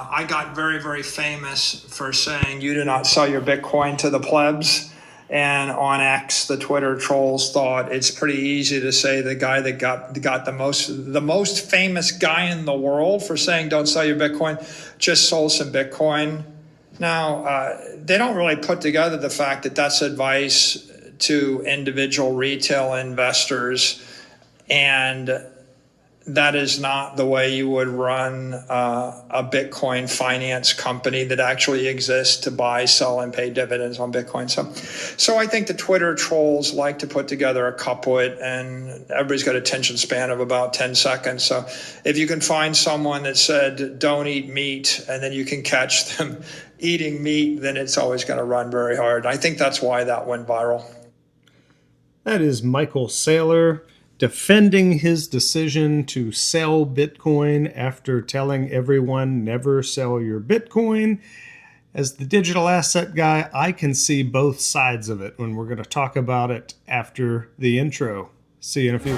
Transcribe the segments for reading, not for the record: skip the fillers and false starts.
I got very, very famous for saying you do not sell your Bitcoin to the plebs. And on X, the Twitter trolls thought it's pretty easy to say the guy that got the most famous guy in the world for saying don't sell your Bitcoin just sold some Bitcoin. Now, they don't really put together the fact that that's advice to individual retail investors, and that is not the way you would run a Bitcoin finance company that actually exists to buy, sell, and pay dividends on Bitcoin. So I think the Twitter trolls like to put together a couplet, and everybody's got an attention span of about 10 seconds. So if you can find someone that said, don't eat meat, and then you can catch them eating meat, then it's always going to run very hard. I think that's why that went viral. That is Michael Saylor defending his decision to sell Bitcoin after telling everyone never sell your Bitcoin. As the digital asset guy, I can see both sides of it when we're going to talk about it after the intro. See you in a few.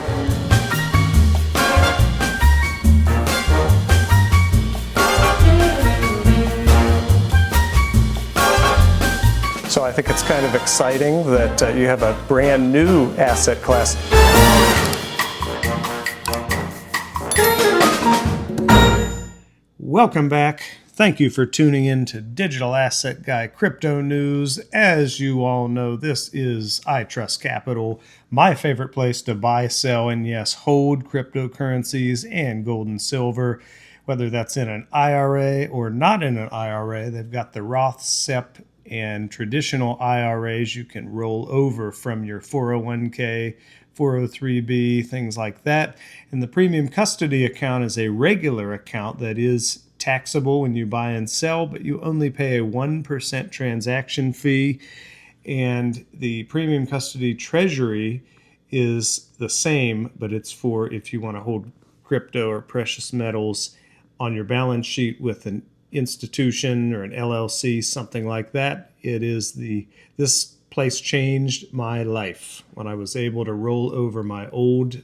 So I think it's kind of exciting that you have a brand new asset class. Welcome back. Thank you for tuning in to Digital Asset Guy Crypto News. As you all know, this is I Trust Capital, my favorite place to buy, sell, and yes, hold cryptocurrencies and gold and silver, whether that's in an IRA or not in an IRA. They've got the Roth, SEP, and traditional IRAs you can roll over from your 401k, 403b, things like that. And the premium custody account is a regular account that is taxable when you buy and sell, but you only pay a 1% transaction fee. And the premium custody treasury is the same, but it's for if you want to hold crypto or precious metals on your balance sheet with an institution or an LLC, something like that. This place changed my life when I was able to roll over my old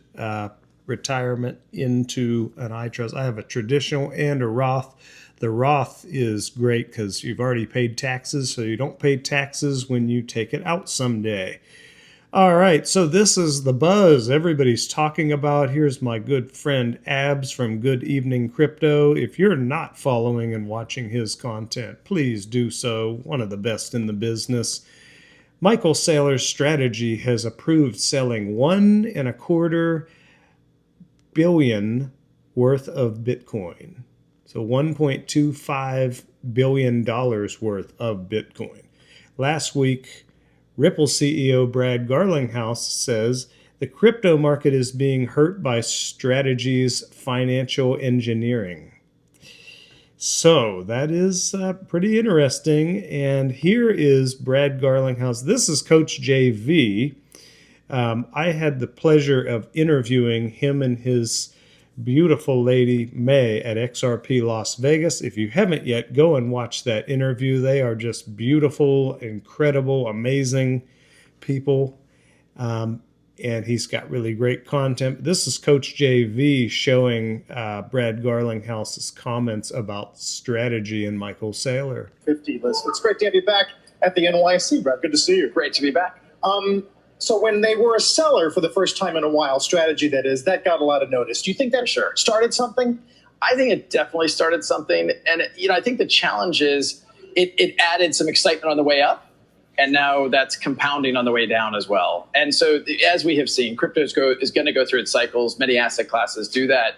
retirement into an iTrust. I have a traditional and a Roth. The Roth is great because you've already paid taxes, so you don't pay taxes when you take it out someday. All right, so this is the buzz everybody's talking about. Here's my good friend Abs from Good Evening Crypto. If you're not following and watching his content, please do so. One of the best in the business. Michael Saylor's strategy has approved selling $1.25 billion worth of Bitcoin. So $1.25 billion worth of Bitcoin. Last week, Ripple CEO Brad Garlinghouse says the crypto market is being hurt by Strategy's financial engineering. So that is pretty interesting. And here is Brad Garlinghouse. This is Coach JV. I had the pleasure of interviewing him and his beautiful lady May at XRP Las Vegas. If you haven't yet, go and watch that interview. They are just beautiful, incredible, amazing people. And he's got really great content. This is Coach JV showing Brad Garlinghouse's comments about strategy and Michael Saylor. 50 list. It's great to have you back at the NYC, Brad. Good to see you. Great to be back. So when they were a seller for the first time in a while, strategy that is, that got a lot of notice. Do you think that started something? I think it definitely started something. And, I think the challenge is it added some excitement on the way up. And now that's compounding on the way down as well. And so as we have seen, crypto is going to go through its cycles. Many asset classes do that.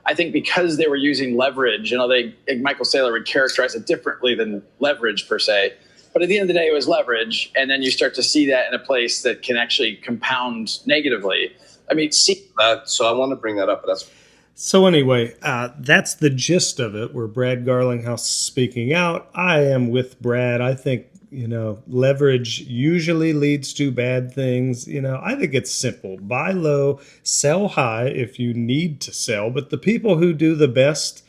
I think because they were using leverage, Michael Saylor would characterize it differently than leverage per se. But at the end of the day, it was leverage. And then you start to see that in a place that can actually compound negatively. So I want to bring that up. So anyway, that's the gist of it, where Brad Garlinghouse is speaking out. I am with Brad. I think, leverage usually leads to bad things. I think it's simple. Buy low, sell high if you need to sell. But the people who do the best,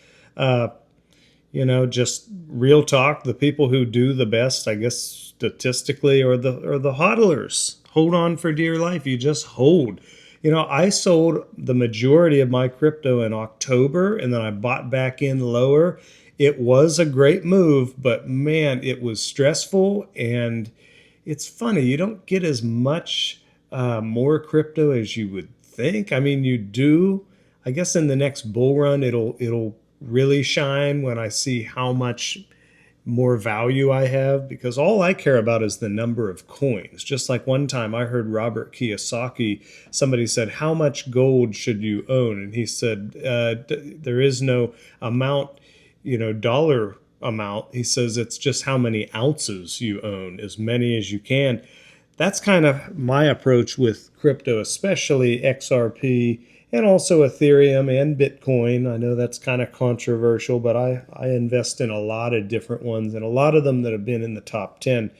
just real talk, the people who do the best, I guess, statistically, are the hodlers. Hold on for dear life. You just hold. I sold the majority of my crypto in October, and then I bought back in lower. It was a great move, but man, it was stressful. And it's funny, you don't get as much more crypto as you would think. I mean, you do. I guess in the next bull run, it'll really shine when I see how much more value I have, because all I care about is the number of coins. Just like one time I heard Robert Kiyosaki, somebody said, how much gold should you own? And he said, there is no amount, dollar amount. He says it's just how many ounces you own, as many as you can. That's kind of my approach with crypto, especially XRP and also Ethereum and Bitcoin. I know that's kind of controversial, but I invest in a lot of different ones and a lot of them that have been in the top 10.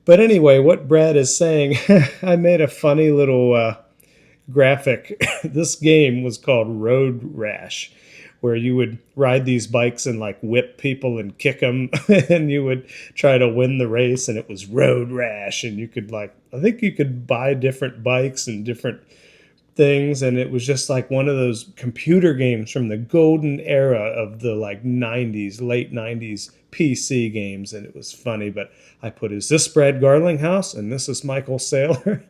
But anyway, what Brad is saying, I made a funny little graphic. This game was called Road Rash, where you would ride these bikes and like whip people and kick them and you would try to win the race, and it was Road Rash. And you could I think you could buy different bikes and different things, and it was just like one of those computer games from the golden era of the late 90s PC games, and it was funny. But I put, is this Brad Garlinghouse? And this is Michael Saylor.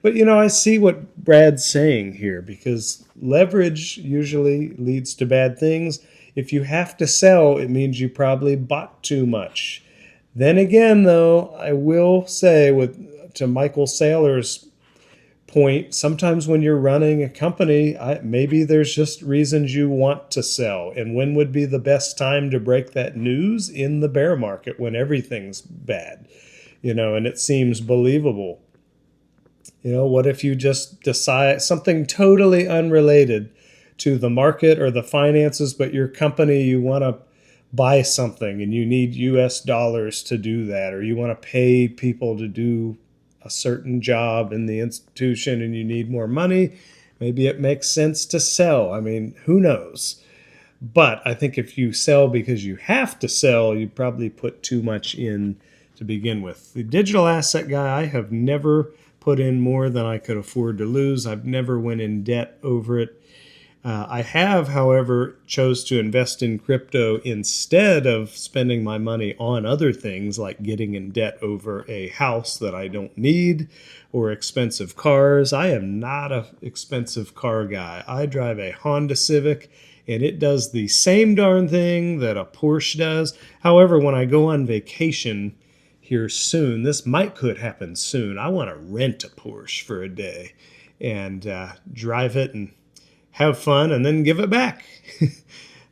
But I see what Brad's saying here, because leverage usually leads to bad things. If you have to sell, it means you probably bought too much. Then again, though, I will say to Michael Saylor's point, sometimes when you're running a company, maybe there's just reasons you want to sell. And when would be the best time to break that news? In the bear market, when everything's bad, and it seems believable. What if you just decide something totally unrelated to the market or the finances, but your company, you want to buy something and you need US dollars to do that, or you want to pay people to do a certain job in the institution and you need more money, maybe it makes sense to sell. I mean, who knows? But I think if you sell because you have to sell, you probably put too much in to begin with. The digital asset guy, I have never put in more than I could afford to lose. I've never went in debt over it. I have, however, chose to invest in crypto instead of spending my money on other things, like getting in debt over a house that I don't need or expensive cars. I am not an expensive car guy. I drive a Honda Civic, and it does the same darn thing that a Porsche does. However, when I go on vacation here soon, could happen soon, I want to rent a Porsche for a day and drive it and have fun and then give it back.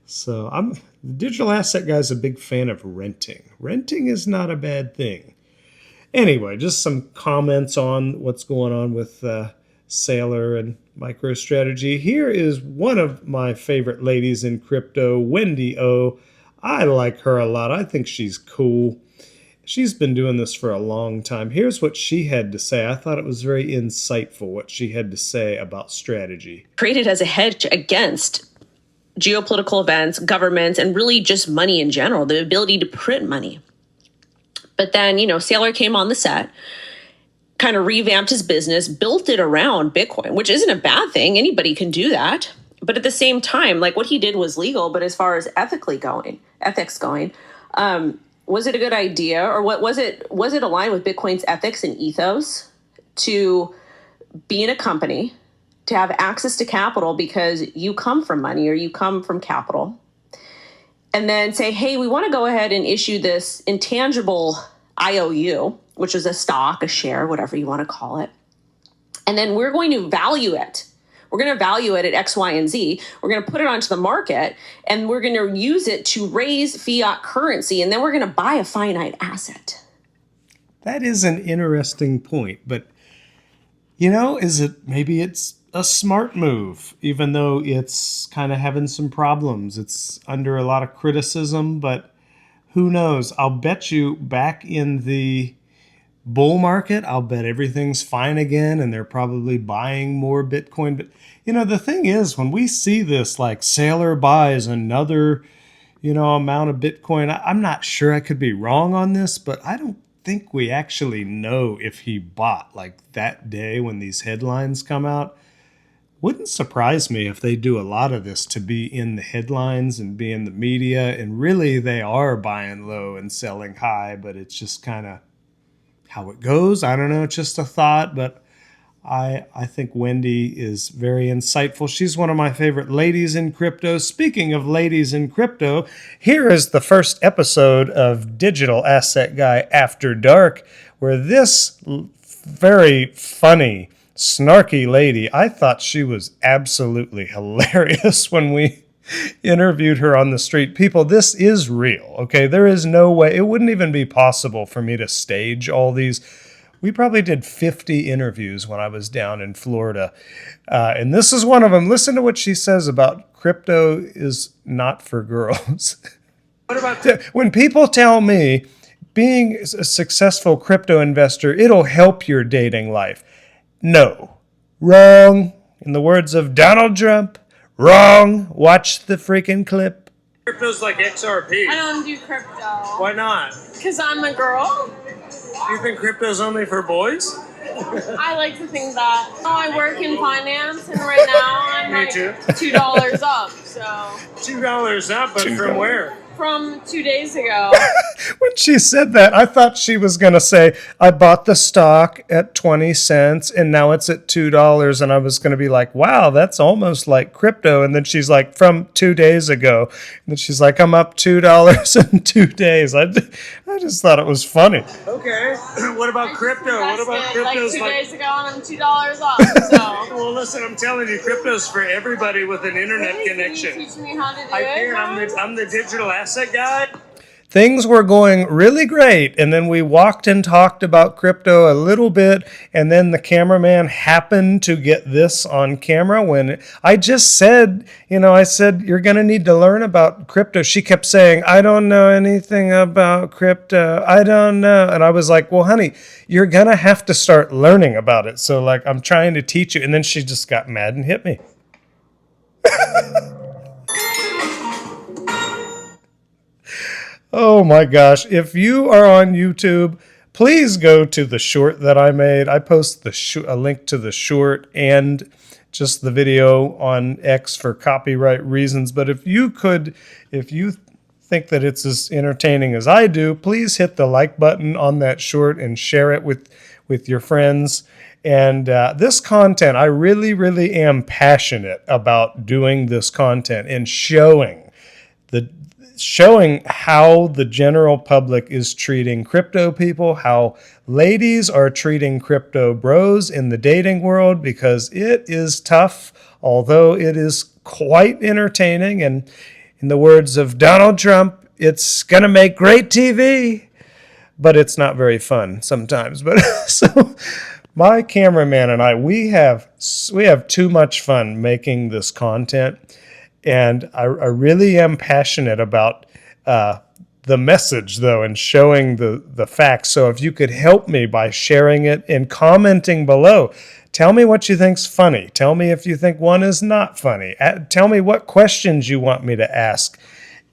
So the digital asset guy's a big fan of renting. Renting is not a bad thing. Anyway, just some comments on what's going on with Saylor and MicroStrategy. Here is one of my favorite ladies in crypto, Wendy O. I like her a lot. I think she's cool. She's been doing this for a long time. Here's what she had to say. I thought it was very insightful what she had to say about strategy. Created as a hedge against geopolitical events, governments, and really just money in general, the ability to print money. But then, Saylor came on the set, kind of revamped his business, built it around Bitcoin, which isn't a bad thing. Anybody can do that. But at the same time, what he did was legal, but as far as ethics going, was it a good idea, or what was it aligned with Bitcoin's ethics and ethos to be in a company, to have access to capital because you come from money or you come from capital, and then say, hey, we want to go ahead and issue this intangible IOU, which is a stock, a share, whatever you want to call it, and then we're going to value it. We're going to value it at X, Y, and Z. We're going to put it onto the market, and we're going to use it to raise fiat currency, and then we're going to buy a finite asset. That is an interesting point, but maybe it's a smart move, even though it's kind of having some problems. It's under a lot of criticism, but who knows? I'll bet you back in the bull market, I'll bet everything's fine again and they're probably buying more Bitcoin. But the thing is, when we see this, like Saylor buys another amount of Bitcoin, I'm not sure, I could be wrong on this, but I don't think we actually know if he bought that day when these headlines come out. Wouldn't surprise me if they do a lot of this to be in the headlines and be in the media, and really they are buying low and selling high, but it's just kind of how it goes. I don't know, it's just a thought, but I think Wendy is very insightful. She's one of my favorite ladies in crypto. Speaking of ladies in crypto, here is the first episode of Digital Asset Guy After Dark, where this very funny, snarky lady, I thought she was absolutely hilarious when we interviewed her on the street. People, this is real, okay? There is no way, it wouldn't even be possible for me to stage all these. We probably did 50 interviews when I was down in Florida. And this is one of them. Listen to what she says about crypto is not for girls. What about when people tell me being a successful crypto investor, it'll help your dating life. No. Wrong. In the words of Donald Trump, wrong. Watch the freaking clip. Crypto's like XRP. I don't do crypto. Why not? Because I'm a girl. You think crypto's only for boys? I like to think that. Oh, I work in finance, and right now I'm Me like too. $2 up. So $2 up, but from where? from 2 days ago. When she said that, I thought she was going to say, I bought the stock at 20 cents and now it's at $2. And I was going to be like, wow, that's almost like crypto. And then she's like, from 2 days ago. And then she's like, I'm up $2 in 2 days. I just thought it was funny. Okay. What about crypto? What about like crypto's 2 like? days ago, and I'm $2 off. So. Well, listen, I'm telling you, crypto's for everybody with an internet Really? connection. Can you teach me how to do I it? can. I'm the digital asset guy. Things were going really great, and then we walked and talked about crypto a little bit, and then the cameraman happened to get this on camera when I just said, I said, you're going to need to learn about crypto. She kept saying, I don't know anything about crypto. I don't know. And I was like, well, honey, you're going to have to start learning about it. So, I'm trying to teach you. And then she just got mad and hit me. Oh my gosh. If you are on YouTube, please go to the short that I made. I post a link to the short and just the video on X for copyright reasons. But if you think that it's as entertaining as I do, please hit the like button on that short and share it with your friends. And this content, I really, really am passionate about doing this content and showing how the general public is treating crypto people, how ladies are treating crypto bros in the dating world, because it is tough, although it is quite entertaining. And in the words of Donald Trump, it's going to make great TV, but it's not very fun sometimes. But so my cameraman and I, we have too much fun making this content. And I really am passionate about the message, though, and showing the facts. So if you could help me by sharing it and commenting below, tell me what you think's funny. Tell me if you think one is not funny. Tell me what questions you want me to ask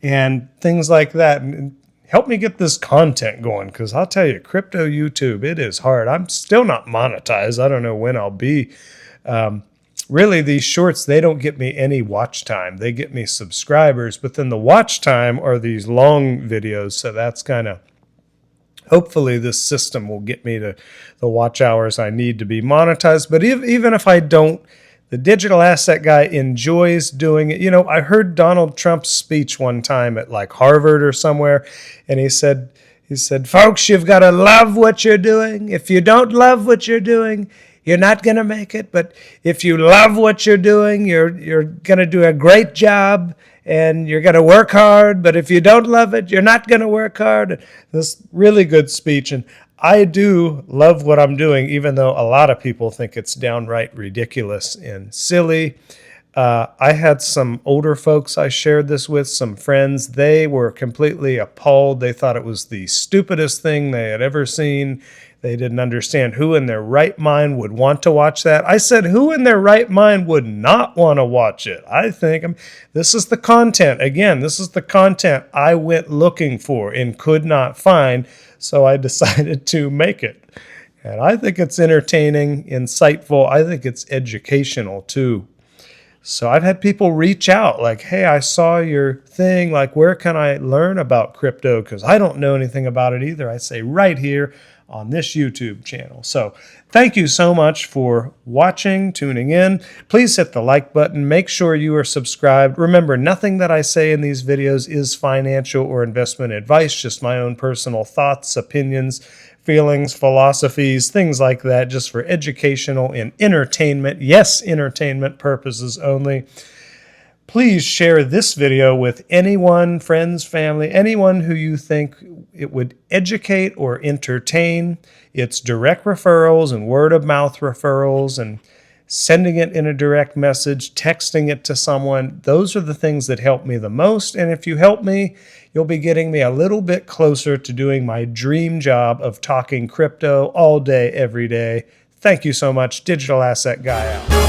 and things like that. And help me get this content going, because I'll tell you, crypto YouTube, it is hard. I'm still not monetized. I don't know when I'll be. Really, these shorts, they don't get me any watch time. They get me subscribers, but then the watch time are these long videos. So that's kind of, hopefully this system will get me to the watch hours I need to be monetized. But even if I don't, the digital asset guy enjoys doing it. I heard Donald Trump's speech one time at like Harvard or somewhere, and he said, folks, you've got to love what you're doing. If you don't love what you're doing, you're not going to make it. But if you love what you're doing, you're going to do a great job and you're going to work hard. But if you don't love it, you're not going to work hard. This really good speech. And I do love what I'm doing, even though a lot of people think it's downright ridiculous and silly. I had some older folks I shared this with, some friends. They were completely appalled. They thought it was the stupidest thing they had ever seen. They didn't understand who in their right mind would want to watch that. I said, who in their right mind would not want to watch it? I think this is the content. Again, this is the content I went looking for and could not find, so I decided to make it. And I think it's entertaining, insightful. I think it's educational too. So I've had people reach out like, hey, I saw your thing. Like, where can I learn about crypto? Because I don't know anything about it either. I say right here on this YouTube channel. So thank you so much for watching, tuning in. Please hit the like button. Make sure you are subscribed. Remember, nothing that I say in these videos is financial or investment advice, just my own personal thoughts, opinions, feelings, philosophies, things like that, just for educational and entertainment. Yes, entertainment purposes only. Please share this video with anyone, friends, family, anyone who you think it would educate or entertain. It's direct referrals and word of mouth referrals and sending it in a direct message, texting it to someone. Those are the things that help me the most. And if you help me, you'll be getting me a little bit closer to doing my dream job of talking crypto all day, every day. Thank you so much. Digital Asset Guy out.